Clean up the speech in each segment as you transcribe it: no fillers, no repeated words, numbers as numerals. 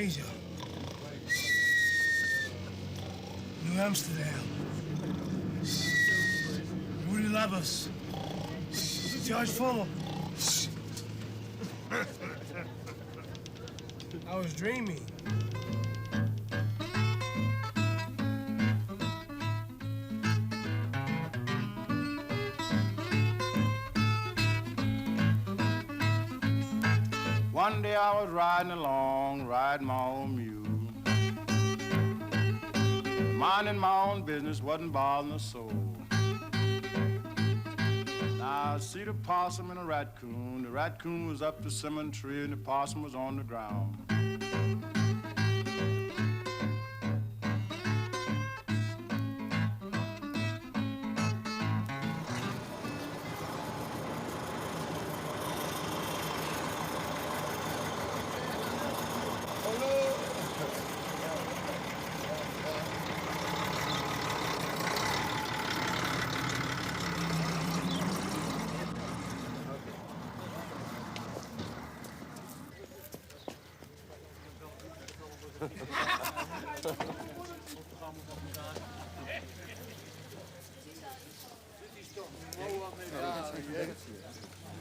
Asia, New Amsterdam, Rudy Labus, George Fuller. I was dreaming. One day I was riding along, riding my own mule. Minding my own business, wasn't bothering a soul. Now I see the possum and a raccoon. The raccoon was up the cinnamon tree and the possum was on the ground.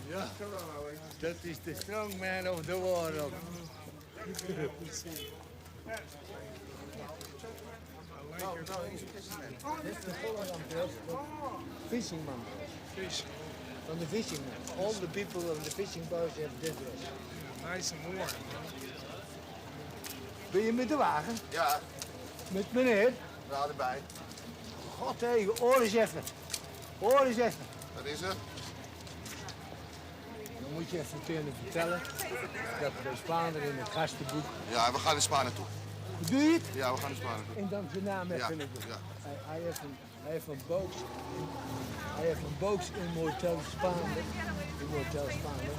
Ja, dat is de strongman of the world. Fishing man. Fish. From the fishing man. All the people of the fishing boats have this dress. Nice and warm. Ben je met de wagen? Ja, Met meneer? raad erbij. God hé, hoor eens even. Hoor eens even. Wat is er? Dan moet je even kunnen vertellen dat bij Spaanderen in het gastenboek. Ja, we gaan in Spanje toe. Doe je het? Ja, we gaan in Spanje toe. En dan zijn naam Ja, even. ja. Hij heeft een box. Hij heeft een box in Motel Spaanderen. In Motel Spaanderen.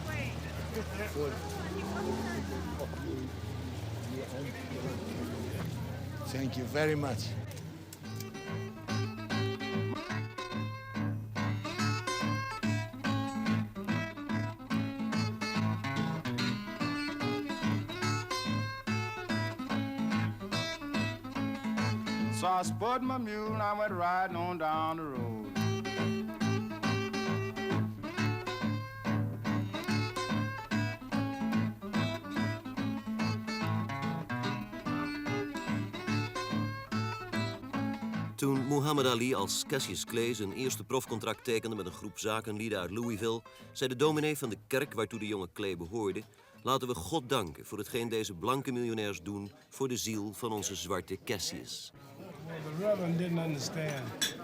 Voor Thank you very much. So I spurred my mule and I went riding on down the road. Toen Muhammad Ali als Cassius Clay zijn eerste profcontract tekende met een groep zakenlieden uit Louisville, zei de dominee van de kerk waartoe de jonge Clay behoorde: laten we God danken voor hetgeen deze blanke miljonairs doen voor de ziel van onze zwarte Cassius. Well, the Reverend didn't understand.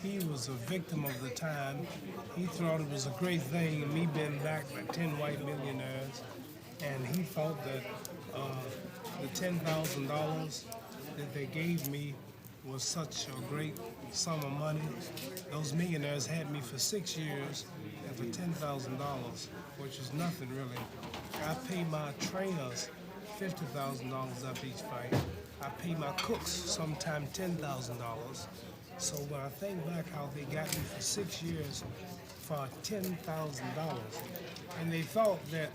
He was a victim of the time. He thought it was a great thing, me being backed by 10 white millionaires. And he thought that the $10,000 that they gave me was such a great sum of money. Those millionaires had me for 6 years and for $10,000, which is nothing really. I pay my trainers $50,000 up each fight. I pay my cooks sometimes $10,000. So when I think back how they got me for 6 years for $10,000, and they thought that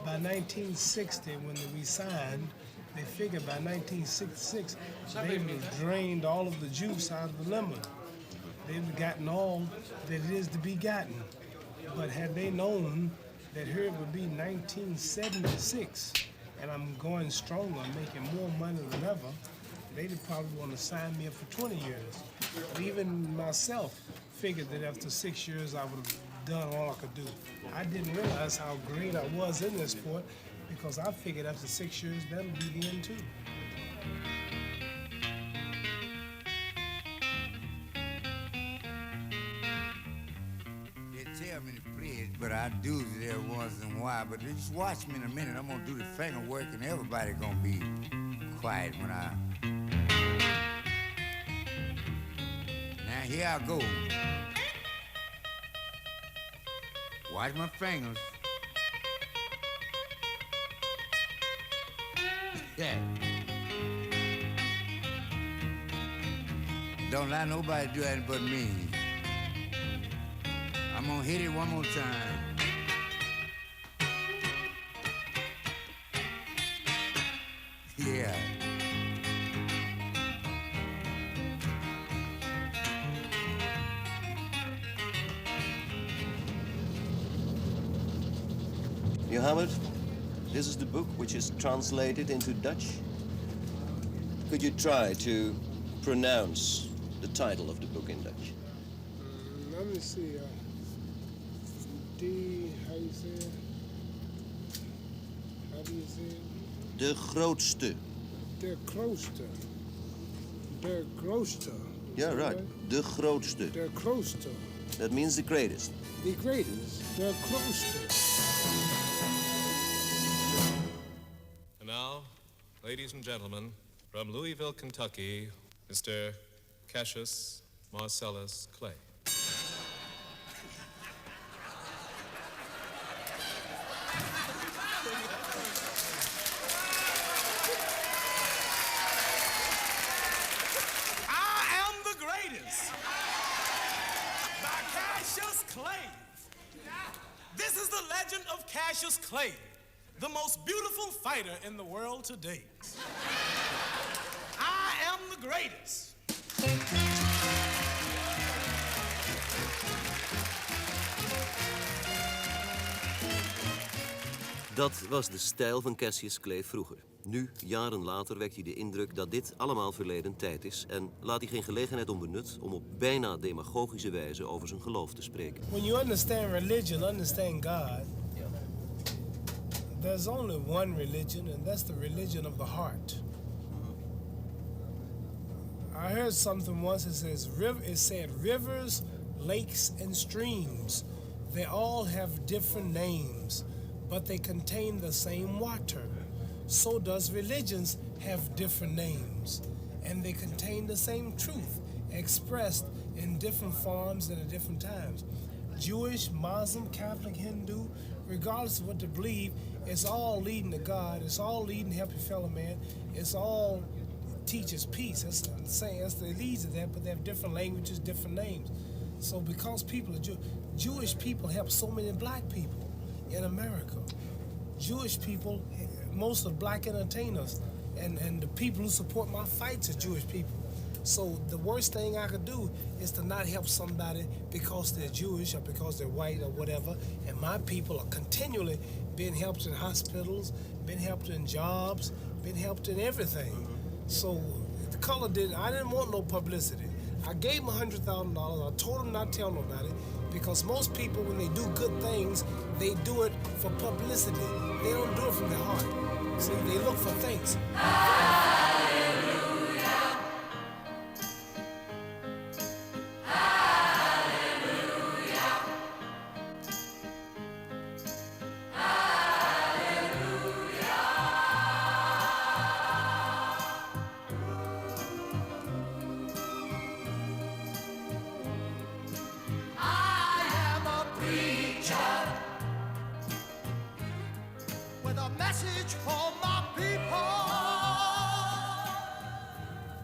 by 1960 when we signed, they figured by 1966 they would have drained all of the juice out of the lemon. They would have gotten all that it is to be gotten. But had they known that here it would be 1976 and I'm going stronger, making more money than ever, they'd probably want to sign me up for 20 years. But even myself figured that after 6 years I would have done all I could do. I didn't realize how great I was in this sport because I figured after 6 years that would be the end too. They tell me to play it, but I do it every once in a while. But just watch me in a minute. I'm gonna do the finger work and everybody gonna be quiet when I... Now here I go. Watch my fingers. Yeah. Don't let nobody do that but me. I'm gonna hit it one more time. Yeah. Muhammad, this is the book which is translated into Dutch. Could you try to pronounce the title of the book in Dutch? Let me see. How you say it? How do you say it? De grootste. De grootste. De grootste. Yeah, right. De grootste. De grootste. That means the greatest. The greatest. De grootste. And now, ladies and gentlemen, from Louisville, Kentucky, Mr. Cassius Marcellus Clay. I am the greatest by Cassius Clay. This is the legend of Cassius Clay, the most beautiful fighter in the world today. I am the greatest. Dat was de stijl van Cassius Clay vroeger. Nu, jaren later, wekt hij de indruk dat dit allemaal verleden tijd is en laat hij geen gelegenheid onbenut om op bijna demagogische wijze over zijn geloof te spreken. When you understand religion, understand God, there's only one religion, and that's the religion of the heart. I heard something once. It said rivers, lakes, and streams. They all have different names, but they contain the same water. So does religions have different names, and they contain the same truth, expressed in different forms and at different times. Jewish, Muslim, Catholic, Hindu, regardless of what they believe, it's all leading to God. It's all leading to help your fellow man. It's all teaches peace. That's the same. That's the leads to that, but they have different languages, different names. So because people are Jewish people help so many black people in America. Jewish people, most of black entertainers, and the people who support my fights are Jewish people. So the worst thing I could do is to not help somebody because they're Jewish or because they're white or whatever. And my people are continually being helped in hospitals, being helped in jobs, being helped in everything. So the color I didn't want no publicity. I gave him $100,000. I told him not to tell nobody because most people, when they do good things, they do it for publicity. They don't do it from their heart. See, they look for things.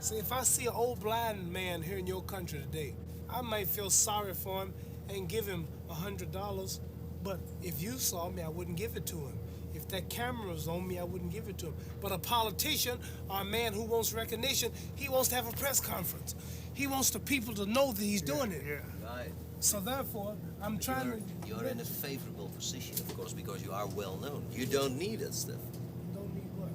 See, if I see an old blind man here in your country today, I might feel sorry for him and give him $100. But if you saw me, I wouldn't give it to him. If that camera was on me, I wouldn't give it to him. But a politician or a man who wants recognition, he wants to have a press conference. He wants the people to know that he's doing it. Right. So therefore, I'm trying to... You're in a favorable position, of course, because you are well known. You don't need that stuff. Don't need what?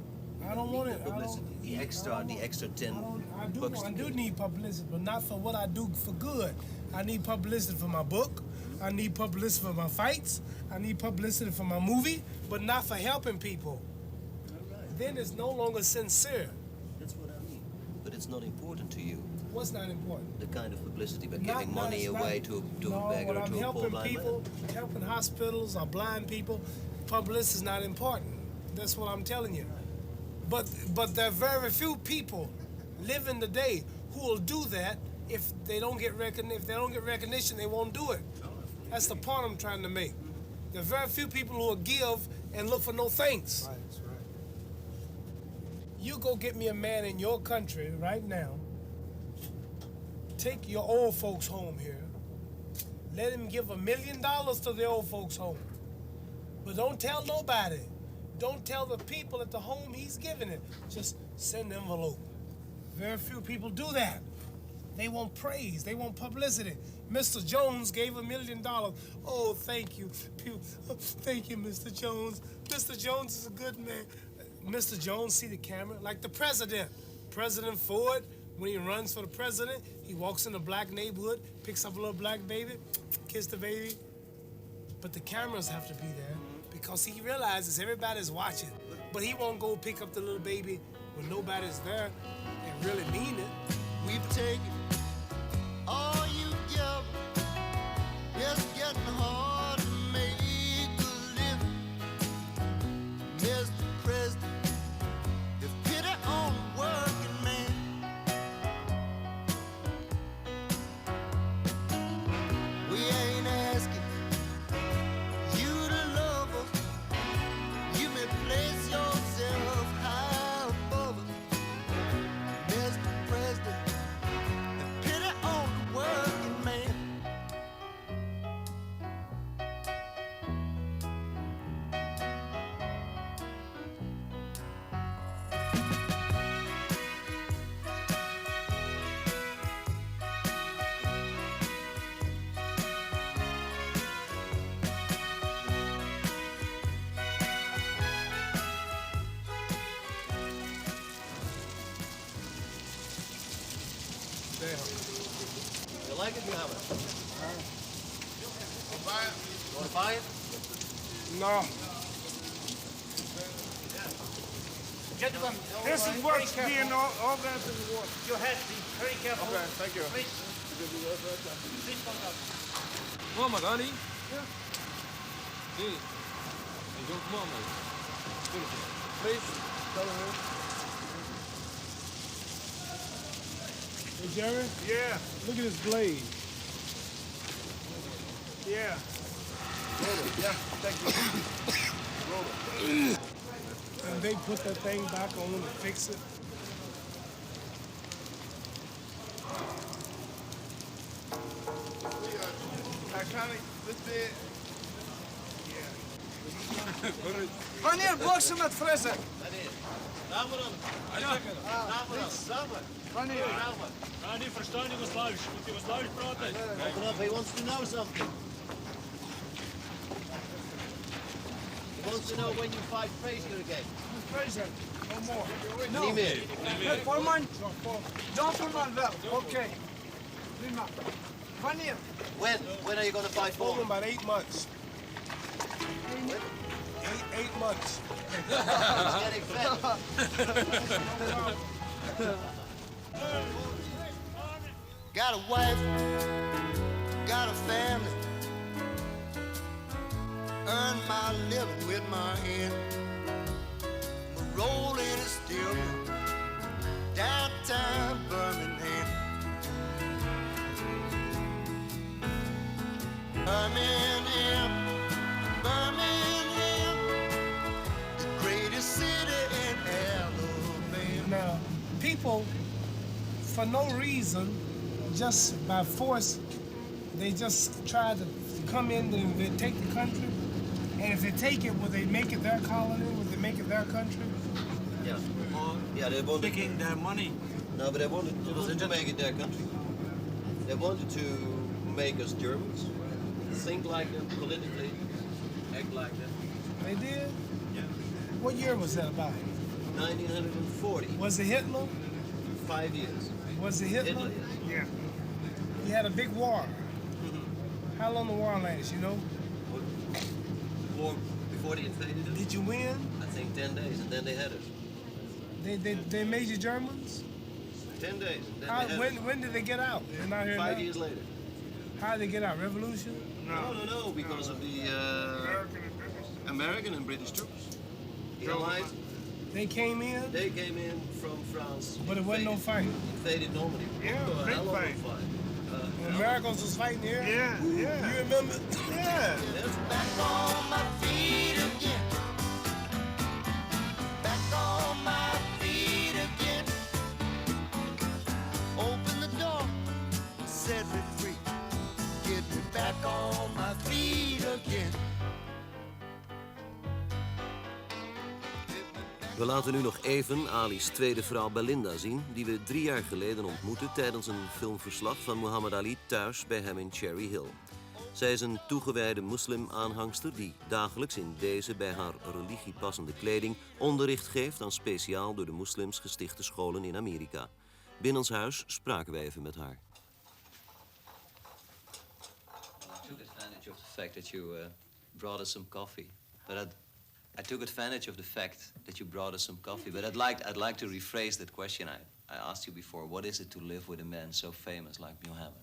I don't want it. Publicity. The extra 10 bucks. I do need publicity, but not for what I do for good. I need publicity for my book. I need publicity for my fights. I need publicity for my movie, but not for helping people. Right. Then it's no longer sincere. That's what I mean. But it's not important to you. What's not important? The kind of publicity by giving money away to a beggar or to a poor blind people, man. helping hospitals or blind people, publicity is not important. That's what I'm telling you. But there are very few people living today who will do that if they don't get recognition. If they don't get recognition, they won't do it. That's the point I'm trying to make. There are very few people who will give and look for no thanks. Right, that's right. You go get me a man in your country right now. Take your old folks home here. Let him give $1 million to the old folks home. But don't tell nobody. don't tell the people at the home he's giving it. Just send an envelope. Very few people do that. They want praise. They want publicity. Mr. Jones gave $1 million. Oh, thank you. Thank you, Mr. Jones. Mr. Jones is a good man. Mr. Jones see the camera like the president. President Ford, when he runs for the president, he walks in a black neighborhood, picks up a little black baby, kiss the baby. But the cameras have to be there because he realizes everybody's watching. But he won't go pick up the little baby when nobody's there and really mean it. We've taken all you give. It's getting hard to make a living. Mr. President, the pity on the working man. We ain't asking you to love us. You may place yourself high above us. Mr. President, the pity on the working man. You like it, Muhammad? You want to buy it? No. Gentlemen, This is what's being organized in the war. your head, be very careful. Okay, thank you. Please. Please come down. Muhammad Ali? Yeah. Hey, young Muhammad. Please, tell him. Hey, Jerry? Yeah. Look at this blade. Yeah. Yeah, thank you. And they put that thing back on and fix it. Connie, this bit. Wanneer boksen met fressen? Wanneer? niet verstaan Jugoslavisch. Moet Jugoslavisch praten. Open up, he wants to know something. He wants to know when you fight Frazier again. Fressen. No more. Niet meer. Met Voorman? John Voorman wel. Oké. Prima. Wanneer? When are you going to fight Told him for? about 8 months. 8 months. He's getting fat. Got a wife, got a family. Earn my living with my hand. My rolling is still downtown Birmingham. Birmingham, Birmingham, the greatest city in Alabama. Now, people, for no reason, just by force, they just try to come in and they take the country. And if they take it, will they make it their colony? Will they make it their country? Yeah. Yeah, they wanted. Taking their money. No, but they wanted to make it their country. They wanted to make us Germans, think like them politically, act like them. They did? Yeah. What year was that about? 1940. Was it Hitler? 5 years. Was it Hitler? Hitler, yes. Yeah. He had a big war. How long the war last, you know? War before they invaded us? Did you win? I think 10 days, and then they had us. They made you Germans? 10 days, and then they had us. When did they get out? They're not here 5 now. years later. How did they get out? Revolution? No, because of the American and British troops. The Allies, They came in, they came in from France. but it wasn't no fight. Invaded Normandy. Yeah, A big hell of a fight. fight. The Americans was fighting here? Yeah. You remember? Yeah. Back on my feet again. Back on my feet again. Open the door, set me free. Get me back on my feet again. We laten nu nog even Ali's tweede vrouw Belinda zien, die we 3 jaar geleden ontmoetten tijdens een filmverslag van Muhammad Ali thuis bij hem in Cherry Hill. Zij is een toegewijde moslim-aanhangster die dagelijks in deze bij haar religie passende kleding onderricht geeft aan speciaal door de moslims gestichte scholen in Amerika. Binnenshuis spraken wij even met haar. I took advantage of the fact that you brought us some coffee, but I took advantage of the fact that you brought us some coffee. But I'd like to rephrase that question I asked you before. What is it to live with a man so famous like Muhammad?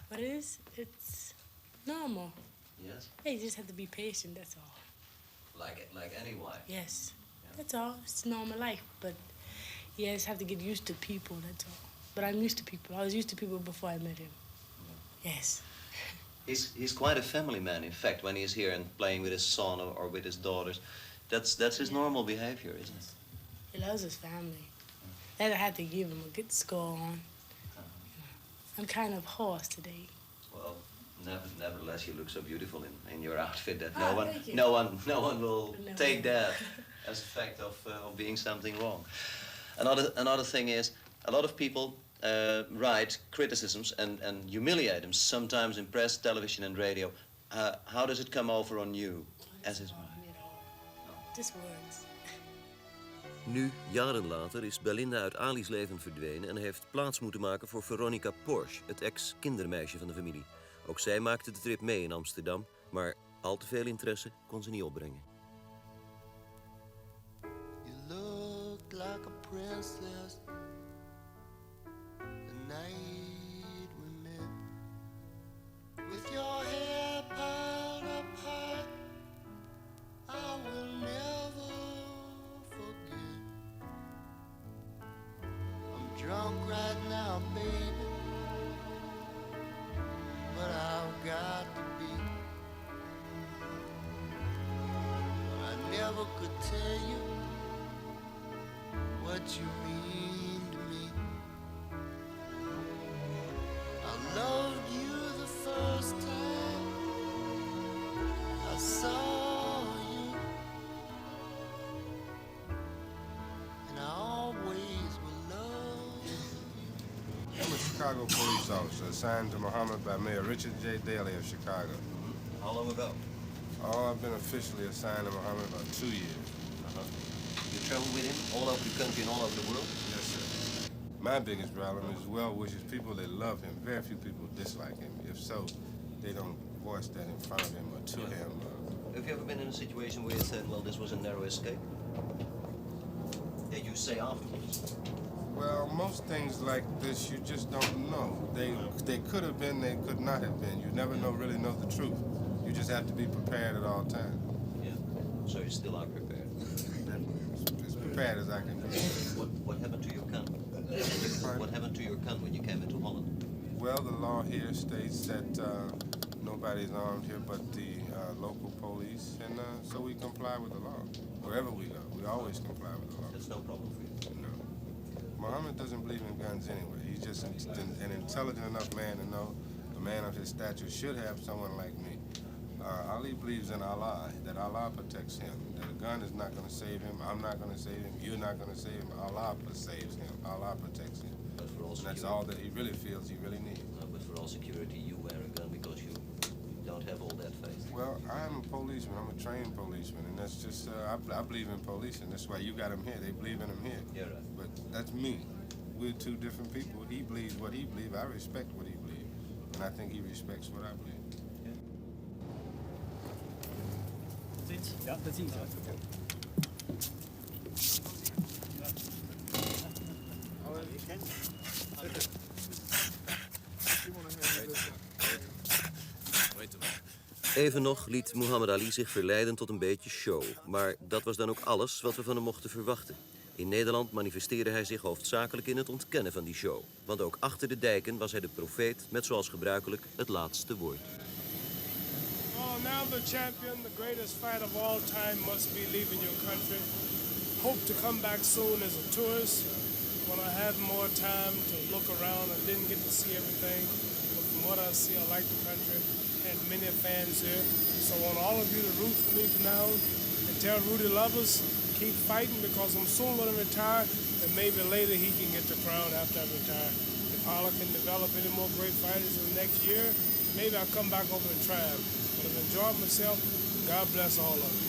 What it is? It's normal. Yes. Hey, you just have to be patient. That's all. Like any wife. Yes. Yeah. That's all. It's normal life, but you just have to get used to people. That's all. But I'm used to people. I was used to people before I met him. Yeah. Yes. He's quite a family man. In fact, when he's here and playing with his son or with his daughters, that's his normal behavior, isn't it? He loves his family. And I had to give him a good score on. I'm kind of hoarse today. Well, nevertheless, you look so beautiful in your outfit that thank you. no one will take that as a fact of being something wrong. Another thing is, a lot of people write criticisms and humiliate him, sometimes in press, television, and radio. How does it come over on you as his wife? Just words. Nu, jaren later, is Belinda uit Ali's leven verdwenen en heeft plaats moeten maken voor Veronica Porsche, het ex-kindermeisje van de familie. Ook zij maakte de trip mee in Amsterdam, maar al te veel interesse kon ze niet opbrengen. You look like a princess the night we met, with your hair piled up high. I will never forget. I'm drunk right now, baby, but I've got to be. I never could tell you what you mean to me. I loved you the first time I saw you, and I always will love you. I'm a Chicago police officer assigned to Muhammad by Mayor Richard J. Daley of Chicago. How long ago? Oh, I've been officially assigned to Muhammad about 2 years. You travel with him all over the country and all over the world? Yes, sir. My biggest problem is well-wishers, people that love him. Very few people dislike him. If so, they don't voice that in front of him or to him. Have you ever been in a situation where you said, well, this was a narrow escape? Did you say afterwards? Well, most things like this, you just don't know. They could have been, they could not have been. You never really know the truth. You just have to be prepared at all times. Yeah. So you still are prepared? As prepared as I can be. What happened to your gun? What happened to your gun when you came into Holland? Well, the law here states that nobody's armed here but the local police, and so we comply with the law. Wherever we go, we always comply with the law. That's no problem for you? No. Muhammad doesn't believe in guns anyway. He's just an intelligent enough man to know a man of his stature should have someone like me. Ali believes in Allah, that Allah protects him, that a gun is not going to save him, I'm not going to save him, you're not going to save him, Allah saves him, Allah protects him. But for all and security, that's all that he really feels he really needs. but for all security, you wear a gun because you don't have all that faith. Well, I'm a policeman, I'm a trained policeman, and that's just, I believe in policing. That's why you got him here, they believe in him here. Yeah, right. But that's me. We're two different people. He believes what he believes, I respect what he believes, and I think he respects what I believe. Ja, dat zie je. Even nog liet Muhammad Ali zich verleiden tot een beetje show. Maar dat was dan ook alles wat we van hem mochten verwachten. In Nederland manifesteerde hij zich hoofdzakelijk in het ontkennen van die show. Want ook achter de dijken was hij de profeet met zoals gebruikelijk het laatste woord. Oh, now the champion, the greatest fight of all time, must be leaving your country. Hope to come back soon as a tourist when I have more time to look around. I didn't get to see everything, but from what I see, I like the country and many fans here. So I want all of you to root for me from now on and tell Rudy Lovers, keep fighting because I'm soon going to retire, and maybe later he can get the crown after I retire. If Holler can develop any more great fighters in the next year, maybe I'll come back over and try him. But I've enjoyed myself. God bless all of you.